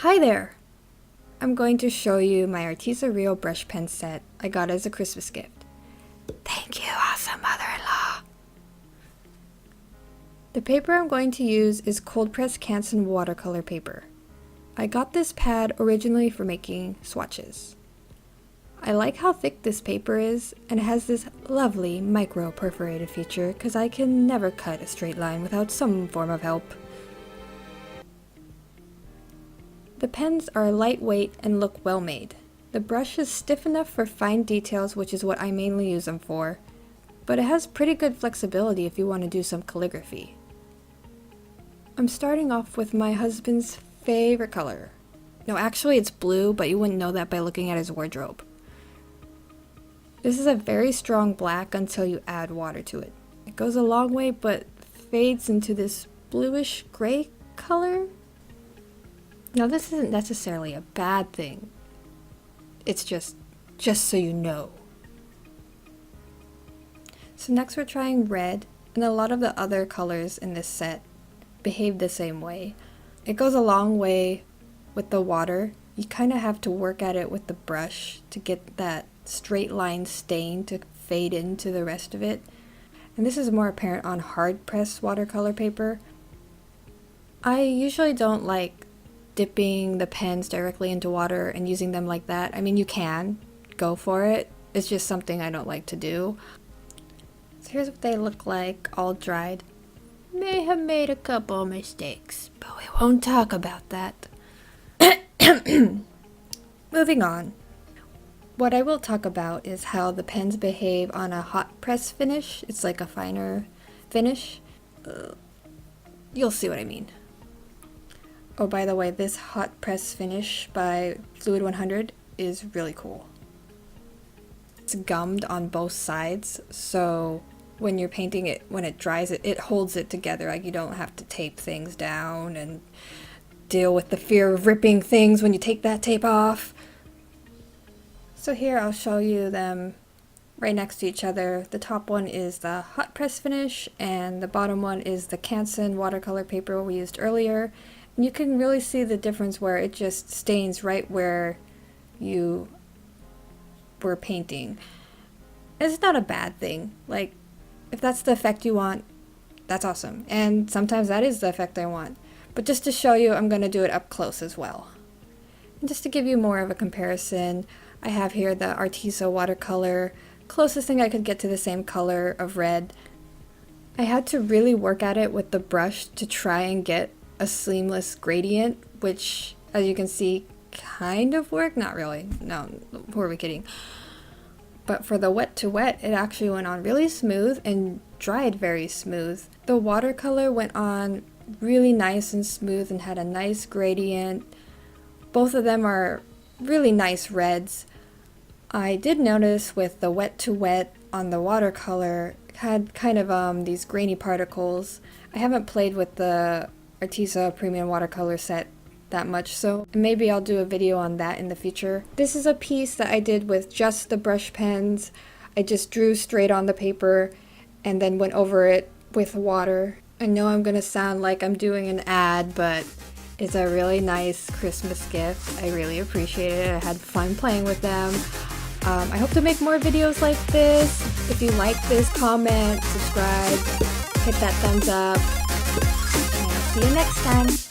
Hi there! I'm going to show you my Arteza Rio brush pen set I got as a Christmas gift. Thank you, awesome mother-in-law! The paper I'm going to use is cold pressed Canson watercolor paper. I got this pad originally for making swatches. I like how thick this paper is, and it has this lovely micro perforated feature because I can never cut a straight line without some form of help. The pens are lightweight and look well made. The brush is stiff enough for fine details, which is what I mainly use them for, but it has pretty good flexibility if you want to do some calligraphy. I'm starting off with my husband's favorite color. No, actually it's blue, but you wouldn't know that by looking at his wardrobe. This is a very strong black until you add water to it. It goes a long way, but fades into this bluish gray color. Now this isn't necessarily a bad thing. It's just so you know. So next we're trying red, and a lot of the other colors in this set behave the same way. It goes a long way with the water. You kind of have to work at it with the brush to get that straight line stain to fade into the rest of it. And this is more apparent on hard pressed watercolor paper. I usually don't like dipping the pens directly into water and using them like that. I mean, you can go for it. It's just something I don't like to do. So here's what they look like all dried. May have made a couple mistakes, but we won't talk about that. Moving on. What I will talk about is how the pens behave on a hot press finish. It's like a finer finish. You'll see what I mean. Oh, by the way, this hot press finish by Fluid 100 is really cool. It's gummed on both sides, so when you're painting it, when it dries, it holds it together. Like, you don't have to tape things down and deal with the fear of ripping things when you take that tape off. So here I'll show you them right next to each other. The top one is the hot press finish, and the bottom one is the Canson watercolor paper we used earlier. And you can really see the difference where it just stains right where you were painting. It's not a bad thing. Like, if that's the effect you want, that's awesome. And sometimes that is the effect I want. But just to show you, I'm going to do it up close as well. And just to give you more of a comparison, I have here the Arteza watercolor, closest thing I could get to the same color of red. I had to really work at it with the brush to try and get a seamless gradient, which, as you can see, kind of worked. Not really. No, who are we kidding? But for the wet to wet, it actually went on really smooth and dried very smooth. The watercolor went on really nice and smooth and had a nice gradient. Both of them are really nice reds. I did notice with the wet to wet on the watercolor, it had kind of these grainy particles. I haven't played with the Arteza premium watercolor set that much, so maybe I'll do a video on that in the future. This is a piece that I did with just the brush pens. I just drew straight on the paper and then went over it with water. I know I'm gonna sound like I'm doing an ad, but it's a really nice Christmas gift. I really appreciate it. I had fun playing with them. I hope to make more videos like this. If you like this, comment, subscribe, hit that thumbs up. See you next time.